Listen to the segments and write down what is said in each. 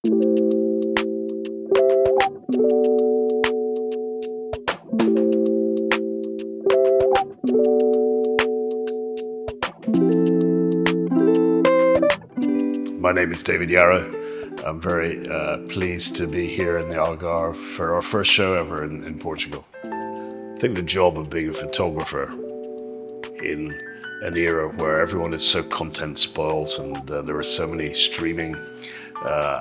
My name is David Yarrow. I'm very pleased to be here in the Algarve for our first show ever in Portugal. I think the job of being a photographer in an era where everyone is so content spoiled and there are so many streaming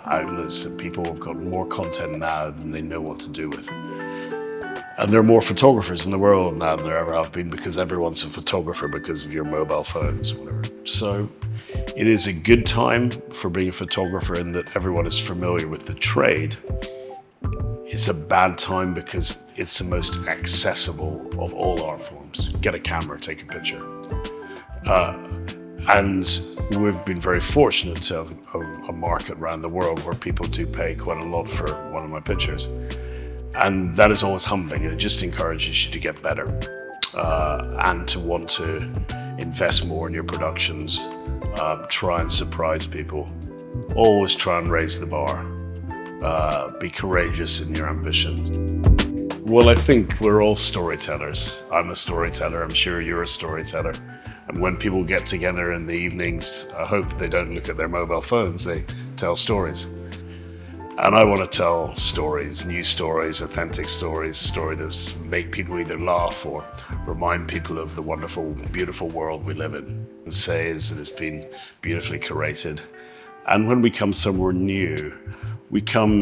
outlets that people have got more content now than they know what to do with. And there are more photographers in the world now than there ever have been because everyone's a photographer because of your mobile phones or whatever. So it is a good time for being a photographer in that everyone is familiar with the trade. It's a bad time because it's the most accessible of all art forms. Get a camera, take a picture. And we've been very fortunate to have a market around the world where people do pay quite a lot for one of my pictures. And that is always humbling, and it just encourages you to get better and to want to invest more in your productions, try and surprise people, always try and raise the bar, be courageous in your ambitions. Well, I think we're all storytellers. I'm a storyteller, I'm sure you're a storyteller. And when people get together in the evenings, I hope they don't look at their mobile phones, they tell stories. And I want to tell stories, new stories, authentic stories that make people either laugh or remind people of the wonderful, beautiful world we live in and say is that it's been beautifully curated. And when we come somewhere new, we come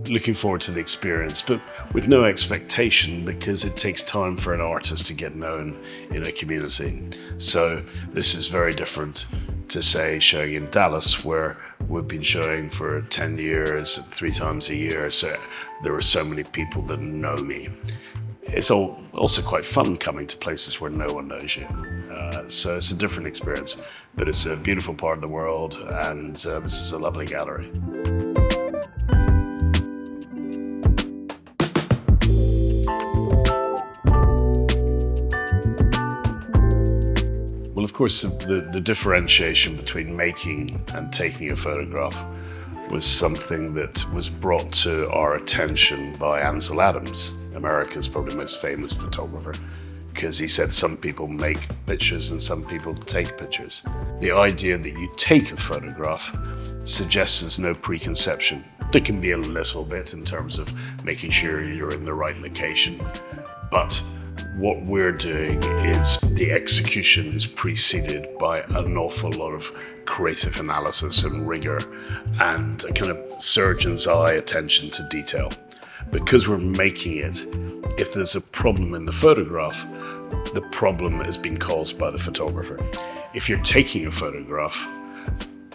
looking forward to the experience, but with no expectation because it takes time for an artist to get known in a community. So this is very different to say showing in Dallas where we've been showing for 10 years, 3 times a year. So there are so many people that know me. It's also quite fun coming to places where no one knows you. So it's a different experience, but it's a beautiful part of the world and this is a lovely gallery. Well, of course, the differentiation between making and taking a photograph was something that was brought to our attention by Ansel Adams, America's probably most famous photographer, because he said some people make pictures and some people take pictures. The idea that you take a photograph suggests there's no preconception. There can be a little bit in terms of making sure you're in the right location, but what we're doing is the execution is preceded by an awful lot of creative analysis and rigor and a kind of surgeon's eye attention to detail. Because we're making it, if there's a problem in the photograph, the problem has been caused by the photographer. If you're taking a photograph,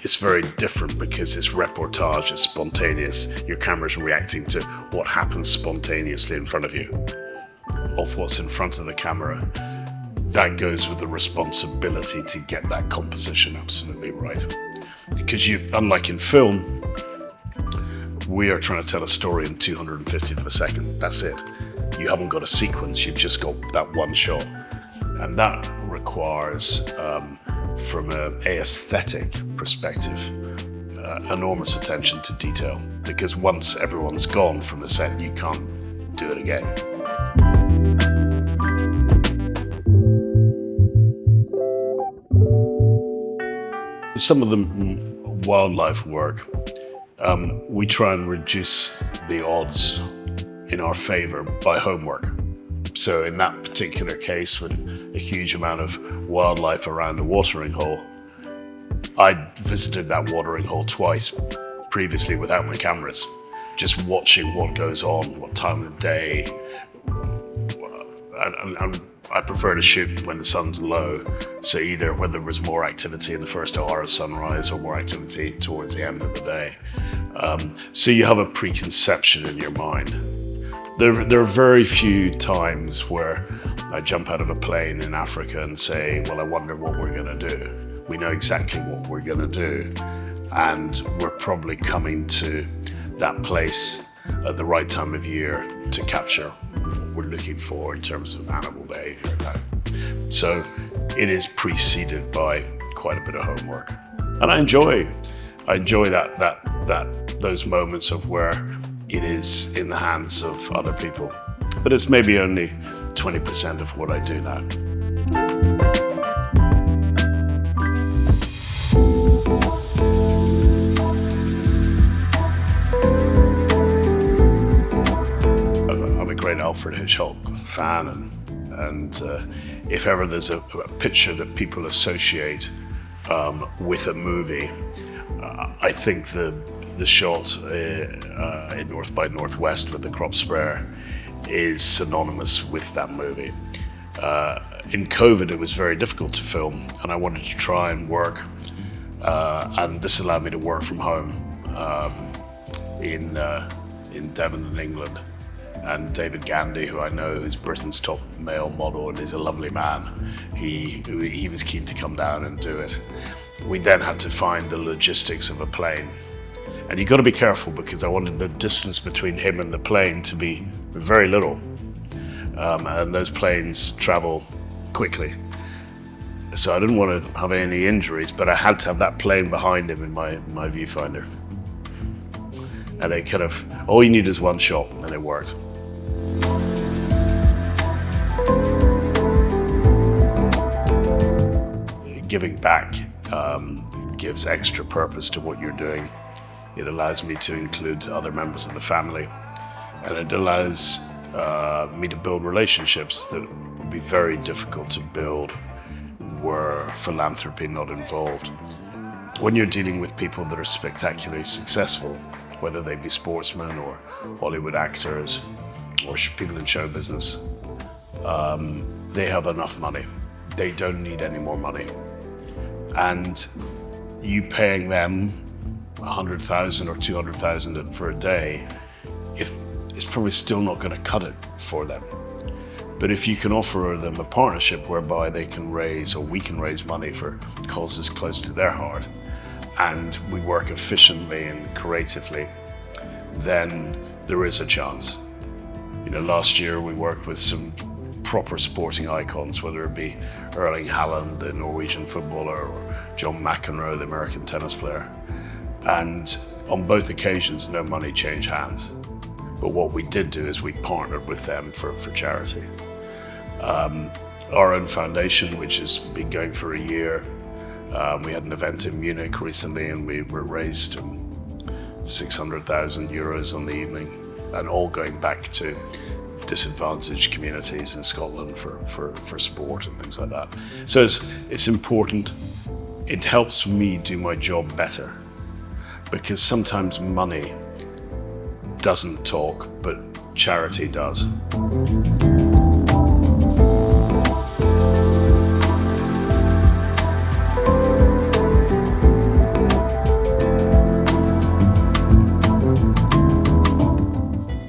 it's very different because it's reportage, it's spontaneous. Your camera's reacting to what happens spontaneously in front of you. Of what's in front of the camera, that goes with the responsibility to get that composition absolutely right. Because unlike in film, we are trying to tell a story in 250th of a second. That's it. You haven't got a sequence, you've just got that one shot. And that requires, from an aesthetic perspective, enormous attention to detail. Because once everyone's gone from the set, you can't do it again. Some of the wildlife work, we try and reduce the odds in our favor by homework. So in that particular case, with a huge amount of wildlife around a watering hole, I visited that watering hole twice previously without my cameras, just watching what goes on, what time of day. And I prefer to shoot when the sun's low, so either when there was more activity in the first hour of sunrise or more activity towards the end of the day. So you have a preconception in your mind. There are very few times where I jump out of a plane in Africa and say, well, I wonder what we're going to do. We know exactly what we're going to do, and we're probably coming to that place at the right time of year to capture what we're looking for in terms of animal behavior. So it is preceded by quite a bit of homework, and I enjoy that those moments of where it is in the hands of other people. But it's maybe only 20% of what I do now. I'm a great Alfred Hitchcock fan, and if ever there's a picture that people associate with a movie, I think the shot in North by Northwest with the crop sprayer is synonymous with that movie. In COVID, it was very difficult to film, and I wanted to try and work, and this allowed me to work from home in Devon, in England. And David Gandy, who I know is Britain's top male model and is a lovely man, he was keen to come down and do it. We then had to find the logistics of a plane. And you've got to be careful, because I wanted the distance between him and the plane to be very little. And those planes travel quickly. So I didn't want to have any injuries, but I had to have that plane behind him in my viewfinder. And it kind of, all you need is one shot, and it worked. Giving back gives extra purpose to what you're doing. It allows me to include other members of the family, and it allows me to build relationships that would be very difficult to build were philanthropy not involved. When you're dealing with people that are spectacularly successful, whether they be sportsmen or Hollywood actors or people in show business, they have enough money. They don't need any more money. And you paying them 100,000 or 200,000 for a day, it's probably still not going to cut it for them. But if you can offer them a partnership whereby they can raise, or we can raise money for causes close to their heart, and we work efficiently and creatively, then there is a chance. You know, last year we worked with some proper sporting icons, whether it be Erling Haaland, the Norwegian footballer, or John McEnroe, the American tennis player. And on both occasions, no money changed hands. But what we did do is we partnered with them for charity. Our own foundation, which has been going for a year, we had an event in Munich recently, and we raised 600,000 euros on the evening, and all going back to disadvantaged communities in Scotland for sport and things like that. So it's important. It helps me do my job better, because sometimes money doesn't talk, but charity does.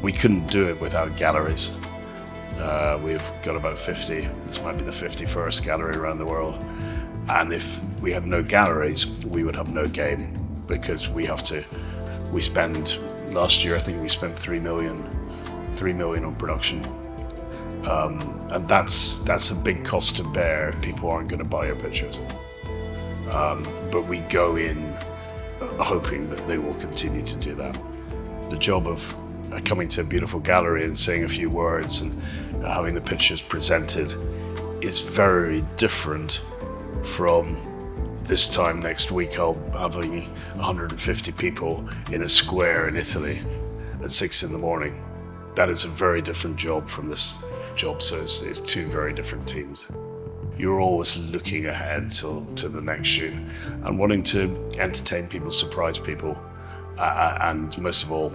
We couldn't do it without galleries. We've got about 50. This might be the 51st gallery around the world. And if we had no galleries, we would have no game, because we spend, last year I think we spent 3 million on production. And that's a big cost to bear if people aren't going to buy your pictures. But we go in hoping that they will continue to do that. The job of coming to a beautiful gallery and saying a few words and having the pictures presented is very different from this time next week. I'll having 150 people in a square in Italy at 6 in the morning. That is a very different job from this job, so it's two very different teams. You're always looking ahead to the next shoot and wanting to entertain people, surprise people, and most of all,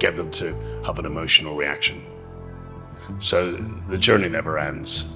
get them to have an emotional reaction. So the journey never ends.